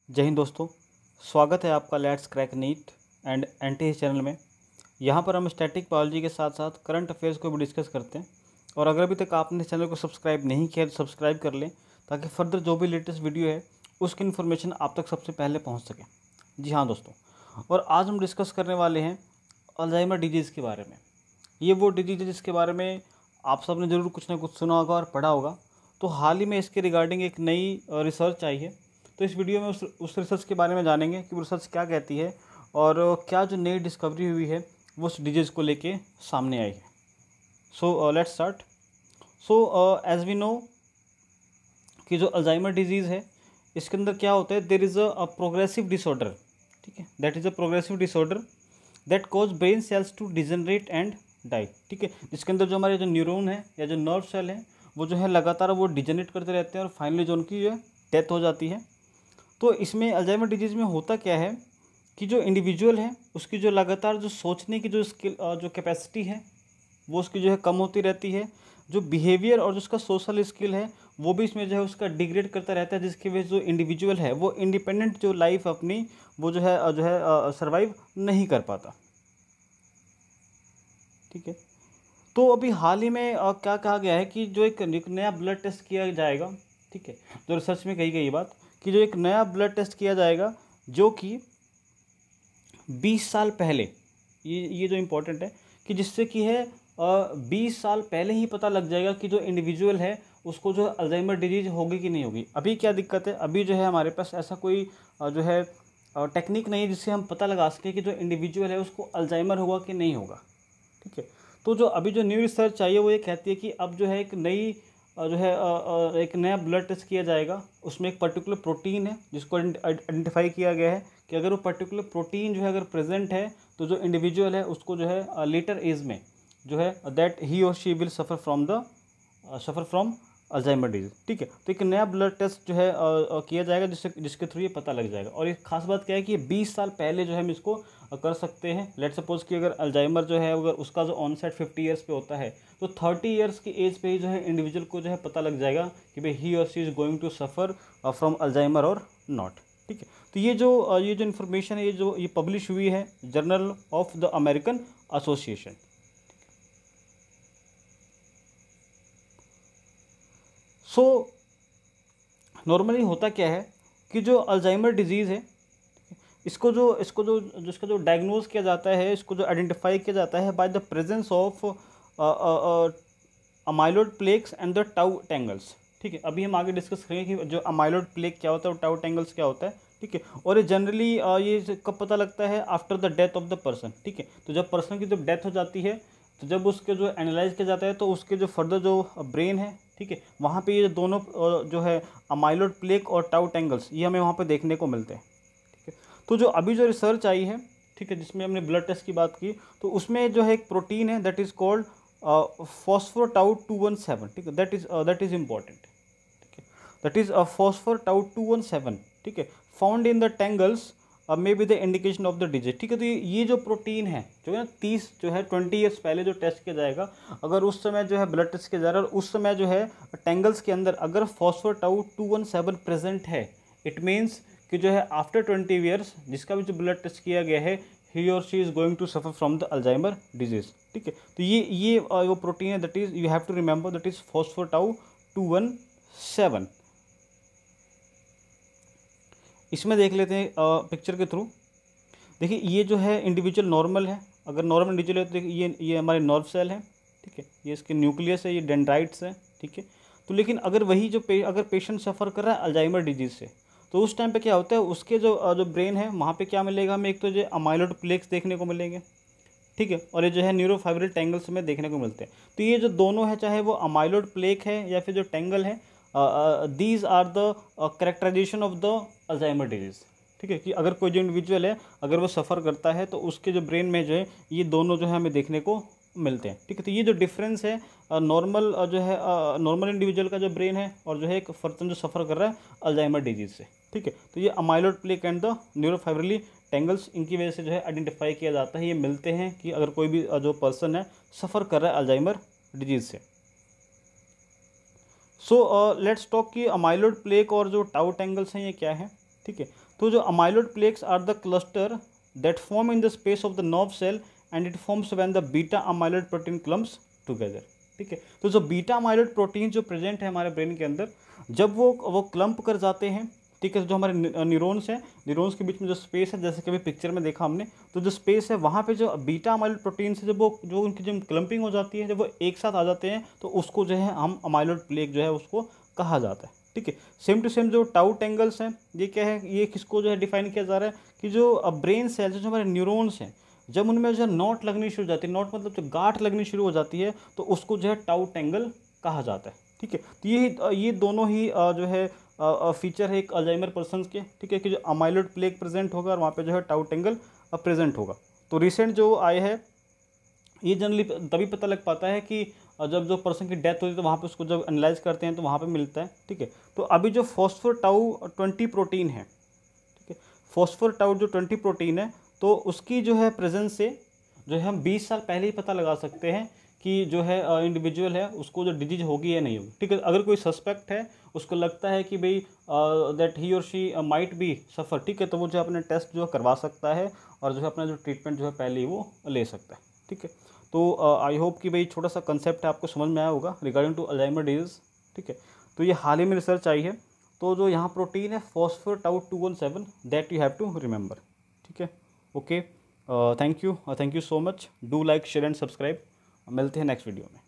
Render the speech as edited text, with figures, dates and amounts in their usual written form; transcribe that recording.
जय हिंद दोस्तों। स्वागत है आपका let's crack NEET and NT channel में। यहाँ पर हम स्टैटिक बायोलॉजी के साथ साथ करंट अफेयर्स को भी डिस्कस करते हैं। और अगर अभी तक आपने चैनल को सब्सक्राइब नहीं किया तो सब्सक्राइब कर लें, ताकि फर्दर जो भी लेटेस्ट वीडियो है उसकी इन्फॉर्मेशन आप तक सबसे पहले पहुँच सके। जी हाँ दोस्तों, और आज हम डिस्कस करने वाले हैं अल्जाइमर डिजीज़ के बारे में। ये वो डिजीज़ है जिसके बारे में आप सब ने ज़रूर कुछ ना कुछ सुना होगा और पढ़ा होगा। तो हाल ही में इसके रिगार्डिंग एक नई रिसर्च आई है। तो इस वीडियो में उस रिसर्च के बारे में जानेंगे कि वो रिसर्च क्या कहती है और क्या जो नई डिस्कवरी हुई है वो उस डिजीज़ को लेके सामने आई है। So let's start. So as we know कि जो अल्जाइमर डिजीज़ है इसके अंदर क्या होता है, there is a progressive disorder. ठीक है, that is a progressive disorder that cause brain cells to degenerate and die. ठीक है, जिसके अंदर जो हमारे जो न्यूरॉन है या जो नर्व सेल है वो जो है लगातार वो डिजनरेट करते रहते हैं और फाइनली जो उनकी जो है डेथ हो जाती है। तो इसमें अल्जाइमर डिजीज़ में होता क्या है कि जो इंडिविजुअल है उसकी जो लगातार जो सोचने की जो स्किल जो कैपेसिटी है वो उसकी जो है कम होती रहती है। जो बिहेवियर और जो उसका सोशल स्किल है वो भी इसमें जो है उसका डिग्रेड करता रहता है, जिसकी वजह से जो इंडिविजुअल है वो इंडिपेंडेंट जो लाइफ अपनी वो जो है सर्वाइव नहीं कर पाता। ठीक है, तो अभी हाल ही में क्या कहा गया है कि जो एक नया ब्लड टेस्ट किया जाएगा। ठीक है, जो रिसर्च में कही गई ये बात कि जो एक नया ब्लड टेस्ट किया जाएगा जो कि 20 साल पहले, ये जो इम्पोर्टेंट है कि जिससे कि है 20 साल पहले ही पता लग जाएगा कि जो इंडिविजुअल है उसको जो अल्जाइमर डिजीज होगी कि नहीं होगी। अभी क्या दिक्कत है, अभी जो है हमारे पास ऐसा कोई जो है टेक्निक नहीं है जिससे हम पता लगा सकें कि जो इंडिविजुअल है उसको अल्जाइमर होगा कि नहीं होगा। ठीक है, तो जो अभी जो न्यू रिसर्च आई है वो ये कहती है कि अब जो है एक नई जो है एक नया ब्लड टेस्ट किया जाएगा। उसमें एक पर्टिकुलर प्रोटीन है जिसको आइडेंटिफाई किया गया है कि अगर वो पर्टिकुलर प्रोटीन जो है अगर प्रेजेंट है तो जो इंडिविजुअल है उसको जो है लेटर एज में जो है दैट ही और she will suffer from Alzheimer disease. ठीक है, तो एक नया ब्लड टेस्ट जो है किया जाएगा जिसके थ्रू ये पता लग जाएगा। और एक खास बात क्या है कि 20 साल पहले जो है हम इसको कर सकते हैं। लेट सपोज कि अगर अल्जाइमर जो है अगर उसका जो ऑनसेट 50 ईयर्स पे होता है तो 30 ईयर्स की एज पे ही जो है इंडिविजुअल को जो है पता लग जाएगा कि भाई ही और she is going to suffer from Alzheimer or not. ठीक है, तो ये जो इन्फॉर्मेशन है ये पब्लिश हुई है journal of the American association. So normally होता क्या है कि जो अल्जाइमर डिजीज़ है इसका जो डायग्नोज किया जाता है, इसको जो आइडेंटिफाई किया जाता है by the presence of amyloid plaques and the tau tangles. ठीक है, अभी हम आगे डिस्कस करेंगे कि जो अमाइलोइड प्लेक क्या होता है और टाउ टेंगल्स क्या होता है। ठीक है, और ये जनरली ये कब पता लगता है, after the death of the person. ठीक है, तो जब पर्सन की जब डेथ हो जाती है तो जब उसके जो एनालाइज किया जाता है तो उसके जो फर्दर जो ब्रेन है, ठीक है, वहाँ पे ये दोनों जो है अमाइलोइड प्लेक और टाउ टेंगल्स ये हमें वहाँ पे देखने को मिलते हैं। ठीक है, तो जो अभी जो रिसर्च आई है, ठीक है, जिसमें हमने ब्लड टेस्ट की बात की, तो उसमें जो है एक प्रोटीन है दैट इज़ कॉल्ड फॉस्फोटाउ 217। ठीक है, दैट इज़ इम्पॉर्टेंट। ठीक है, दैट इज़ फॉस्फोटाउ 217। ठीक है, found in the tangles may be the indication of the disease. ठीक है, तो ये जो प्रोटीन है जो है 30 जो है 20 ईयर्स पहले जो टेस्ट किया जाएगा, अगर उस समय जो है ब्लड टेस्ट किया जा रहा है और उस समय जो है टेंगल्स के अंदर अगर फॉस्फोटाउ 217 प्रेजेंट है, इट मीन्स कि जो है आफ्टर 20 ईयर्स जिसका भी जो ब्लड टेस्ट किया गया है ही और she is going to suffer from the Alzheimer disease. ठीक है, तो ये वो प्रोटीन है that is you have to remember that is phosphotau 217। इसमें देख लेते हैं पिक्चर के थ्रू। देखिए ये जो है इंडिविजुअल नॉर्मल है, अगर नॉर्मल इंडिविजुअल है तो देखिए ये हमारे नर्व सेल है। ठीक है, ये इसके न्यूक्लियस है, ये डेंड्राइट्स है। ठीक है, तो लेकिन अगर वही अगर पेशेंट सफ़र कर रहा है अल्जाइमर डिजीज़ से तो उस टाइम पे क्या होता है, उसके जो ब्रेन है वहाँ पे क्या मिलेगा हमें, एक तो जो अमाइलोइड प्लेक्स देखने को मिलेंगे। ठीक है, और ये जो है न्यूरोफाइब्रिल टेंगल्स में देखने को मिलते हैं। तो ये जो दोनों है, चाहे वो अमाइलोइड प्लेक है या फिर जो टेंगल है, these are the characterization of the Alzheimer disease. ठीक है, कि अगर कोई जो इंडिविजुअल है अगर वो सफ़र करता है तो उसके जो ब्रेन में जो है ये दोनों जो है हमें देखने को मिलते हैं। ठीक है, तो ये जो डिफरेंस है नॉर्मल जो है नॉर्मल इंडिविजुअल का जो ब्रेन है और जो है एक पर्सन जो सफ़र कर रहा है अल्जाइमर डिजीज़ से। ठीक है, तो ये amyloid plaque and the neurofibrillary tangles इनकी वजह से जो है आइडेंटिफाई किया जाता है, ये मिलते हैं कि अगर कोई भी जो पर्सन है सफ़र कर रहा है अल्जाइमर डिजीज़ से। सो लेट्स टॉक कि अमाइलोइड प्लेक और जो टाउ टेंगल्स हैं ये क्या है। ठीक है। तो जो amyloid plaques are the cluster that form in the space of the nerve cell and it forms when the beta amyloid protein clumps together, ठीक है। तो जो बीटा अमाइलॉइड प्रोटीन जो प्रेजेंट है हमारे ब्रेन के अंदर, जब वो क्लम्प कर जाते हैं, ठीक है, जो हमारे न्यूरॉन्स हैं, न्यूरॉन्स के बीच में जो स्पेस है, जैसे कि अभी पिक्चर में देखा हमने, तो जो स्पेस है वहाँ पे जो बीटा अमाइलॉइड प्रोटीन से जब वो जो उनकी जब क्लम्पिंग हो जाती है, जब वो एक साथ आ जाते हैं, तो उसको जो है हम अमाइलॉइड प्लेक जो है उसको कहा जाता है, ठीक है। सेम टू सेम जो टाउ टेंगल्स हैं, ये क्या है, ये किसको जो है डिफाइन किया जा रहा है कि जो ब्रेन सेल्स जो हमारे न्यूरॉन्स हैं, जब उनमें जो है नॉट लगनी शुरू हो जाती है, नॉट मतलब जो गांठ लगनी शुरू हो जाती है, तो उसको जो है टाउ टेंगल कहा जाता है, ठीक है। तो ये दोनों ही जो है फीचर है एक अल्जाइमर पर्सन के, ठीक है, कि जो अमाइलॉइड प्लेक प्रेजेंट होगा और वहाँ पे जो है टाउ टेंगल प्रेजेंट होगा। तो रिसेंट जो आए हैं, ये जनरली तभी पता लग पाता है कि जब जो पर्सन की डेथ होती है, तो वहाँ पे उसको जब एनालाइज करते हैं तो वहाँ पे मिलता है, ठीक है। तो अभी जो फॉस्फोटाउ 20 प्रोटीन है, ठीक है, फॉस्फोटाउ जो 20 प्रोटीन है, तो उसकी जो है प्रेजेंस से जो है हम 20 साल पहले ही पता लगा सकते हैं कि जो है इंडिविजुअल है उसको जो डिजीज होगी या नहीं होगी, ठीक है। अगर कोई सस्पेक्ट है, उसको लगता है कि भाई दैट ही और शी माइट बी सफ़र, ठीक है, तो वो जो अपने टेस्ट जो करवा सकता है और जो है अपना जो ट्रीटमेंट जो है पहले ही वो ले सकता है, ठीक है। तो आई होप कि भाई छोटा सा कंसेप्ट है आपको समझ में आया होगा रिगार्डिंग टू अल्जाइमर डिजीज़, ठीक है। तो ये हाल ही में रिसर्च आई है। तो जो यहाँ प्रोटीन है phosphotau 217, that you have to remember, ठीक है। Okay, thank you so much, do like share and subscribe. मिलते हैं नेक्स्ट वीडियो में।